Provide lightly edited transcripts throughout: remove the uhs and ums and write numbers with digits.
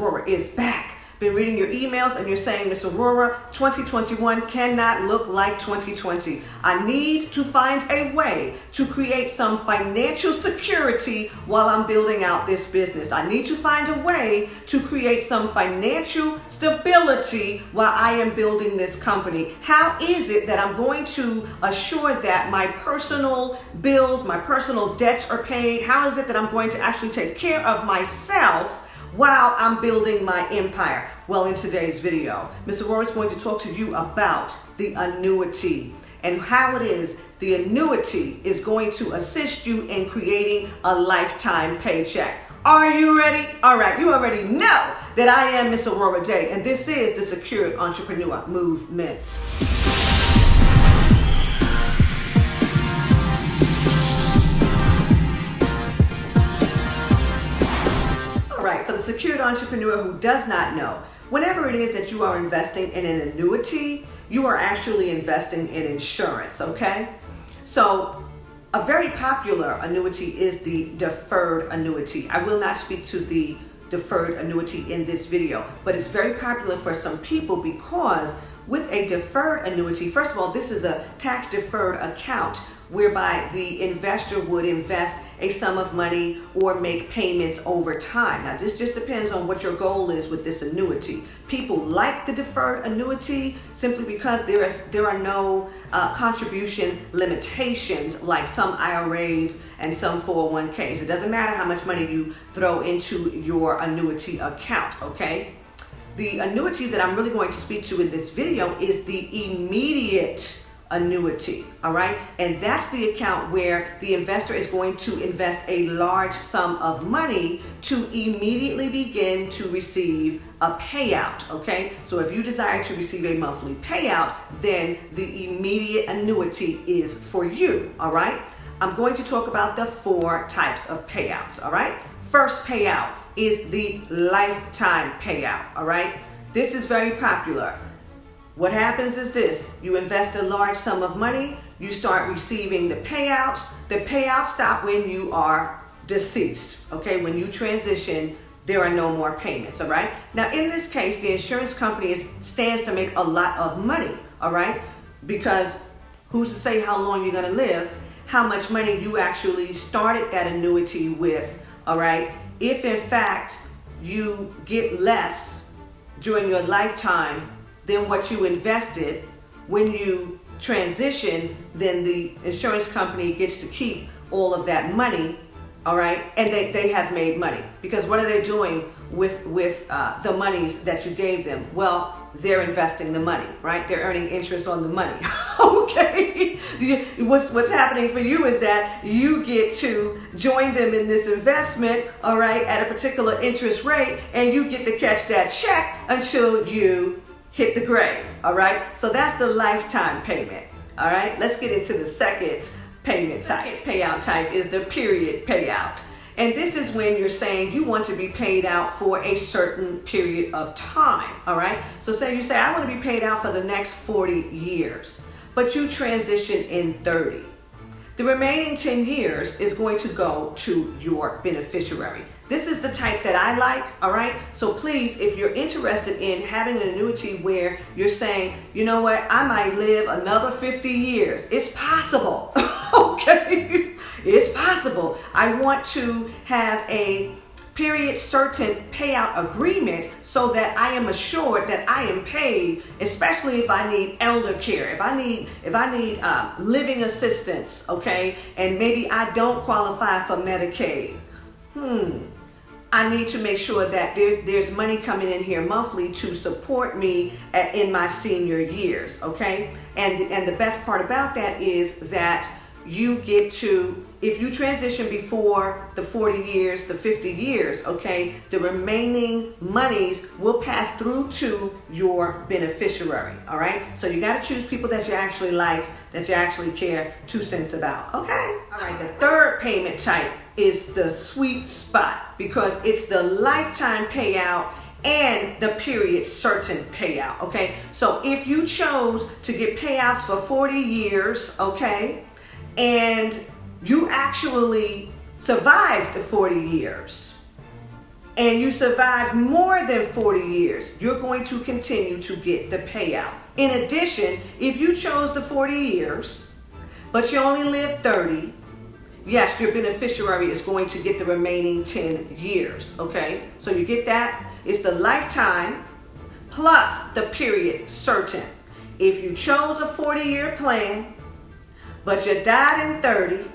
Aurorah is back. Been reading your emails and you're saying, Miss Aurorah, 2021 cannot look like 2020. I need to find a way to create some financial security while I'm building out this business. I need to find a way to create some financial stability while I am building this company. How is it that I'm going to assure that my personal bills, my personal debts are paid? How is it that I'm going to actually take care of myself while I'm building my empire? Well, in today's video, Ms. Aurorah is going to talk to you about the annuity and how it is the annuity is going to assist you in creating a lifetime paycheck. Are you ready? All right, you already know that I am Ms. Aurorah Dey, and this is the Secured Entrepreneur Movement. For the secured entrepreneur who does not know, whenever it is that you are investing in an annuity, you are actually investing in insurance, okay? So a very popular annuity is the deferred annuity. I will not speak to the deferred annuity in this video, but it's very popular for some people because with a deferred annuity, first of all, this is a tax deferred account whereby the investor would invest a sum of money or make payments over time. Now, this just depends on what your goal is with this annuity. People like the deferred annuity simply because there are no contribution limitations like some IRAs and some 401ks. It doesn't matter how much money you throw into your annuity account, okay? The annuity that I'm really going to speak to in this video is the immediate annuity, all right? And that's the account where the investor is going to invest a large sum of money to immediately begin to receive a payout, okay? So if you desire to receive a monthly payout, then the immediate annuity is for you, all right? I'm going to talk about the 4 types of payouts, all right? First payout is the lifetime payout, all right? This is very popular. What happens is this: you invest a large sum of money, you start receiving the payouts. The payouts stop when you are deceased, okay? When you transition, there are no more payments, all right? Now, in this case, the insurance company stands to make a lot of money, all right? Because who's to say how long you're gonna live, how much money you actually started that annuity with, all right? If in fact you get less during your lifetime than what you invested, when you transition, then the insurance company gets to keep all of that money, all right? And they have made money. Because what are they doing with the monies that you gave them? Well, they're investing the money, right? They're earning interest on the money, okay? What's happening for you is that you get to join them in this investment, all right, at a particular interest rate, and you get to catch that check until you hit the grave, all right? So that's the lifetime payment, all right? Let's get into the second payment type. Payout type is the period payout. And this is when you're saying you want to be paid out for a certain period of time, all right? So say you say, I want to be paid out for the next 40 years, but you transition in 30. The remaining 10 years is going to go to your beneficiary. This is the type that I like, all right? So please, if you're interested in having an annuity where you're saying, you know what, I might live another 50 years. It's possible, okay? It's possible. I want to have a period certain payout agreement so that I am assured that I am paid, especially if I need elder care, if I need living assistance, okay? And maybe I don't qualify for Medicaid. I need to make sure that there's money coming in here monthly to support me in my senior years, okay? And the best part about that is that you get to, if you transition before the 40 years, the 50 years, okay, the remaining monies will pass through to your beneficiary, all right? So you got to choose people that you actually like, that you actually care 2 cents about, okay? All right, the third payment type is the sweet spot because it's the lifetime payout and the period certain payout, okay? So if you chose to get payouts for 40 years, okay, and you actually survived the 40 years, and you survive more than 40 years, you're going to continue to get the payout. In addition, if you chose the 40 years, but you only live 30, yes, your beneficiary is going to get the remaining 10 years, okay? So you get that? It's the lifetime plus the period certain. If you chose a 40-year plan, but you died in 30,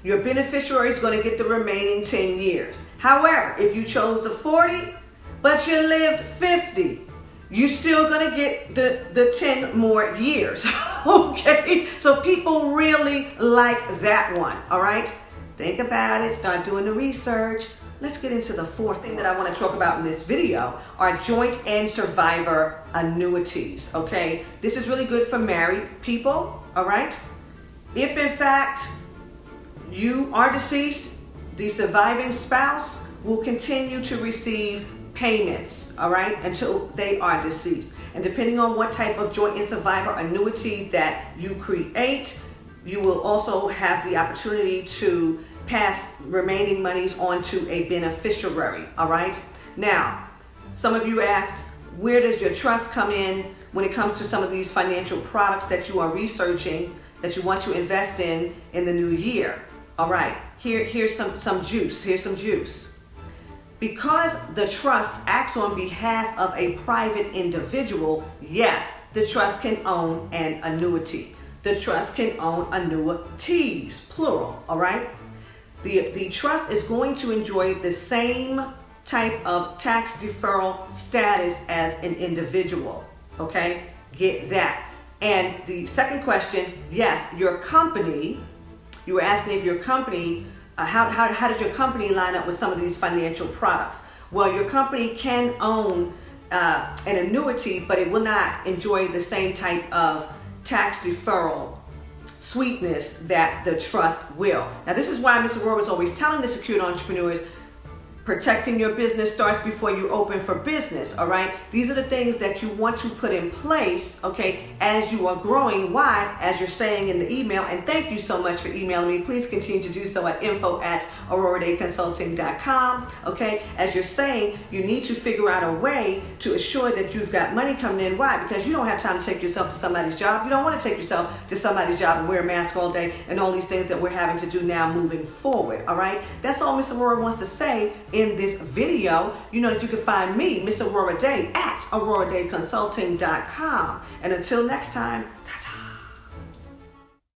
your beneficiary is going to get the remaining 10 years. However, if you chose the 40, but you lived 50, you're still going to get the 10 more years. Okay? So people really like that one. All right? Think about it. Start doing the research. Let's get into the fourth thing that I want to talk about in this video are joint and survivor annuities. Okay? This is really good for married people. All right? If in fact you are deceased, the surviving spouse will continue to receive payments, all right, until they are deceased. And depending on what type of joint and survivor annuity that you create, you will also have the opportunity to pass remaining monies on to a beneficiary, all right? Now, some of you asked, where does your trust come in when it comes to some of these financial products that you are researching, that you want to invest in the new year? All right, here's some juice. Here's some juice. Because the trust acts on behalf of a private individual, yes, the trust can own an annuity. The trust can own annuities, plural, all right? The trust is going to enjoy the same type of tax deferral status as an individual, okay? Get that. And the second question, yes, your company, you were asking if your company, how does your company line up with some of these financial products? Well, your company can own an annuity, but it will not enjoy the same type of tax deferral sweetness that the trust will. Now, this is why Ms. Aurorah is always telling the secured entrepreneurs, protecting your business starts before you open for business, all right? These are the things that you want to put in place, okay, as you are growing. Why? As you're saying in the email, and thank you so much for emailing me. Please continue to do so at info@aurorahdayconsulting.com, okay? As you're saying, you need to figure out a way to assure that you've got money coming in. Why? Because you don't have time to take yourself to somebody's job. You don't want to take yourself to somebody's job and wear a mask all day and all these things that we're having to do now moving forward, all right? That's all Ms. Aurorah wants to say in this video. You know that you can find me, Miss Aurorah Dey, at AurorahDayConsulting.com. And until next time, ta-ta.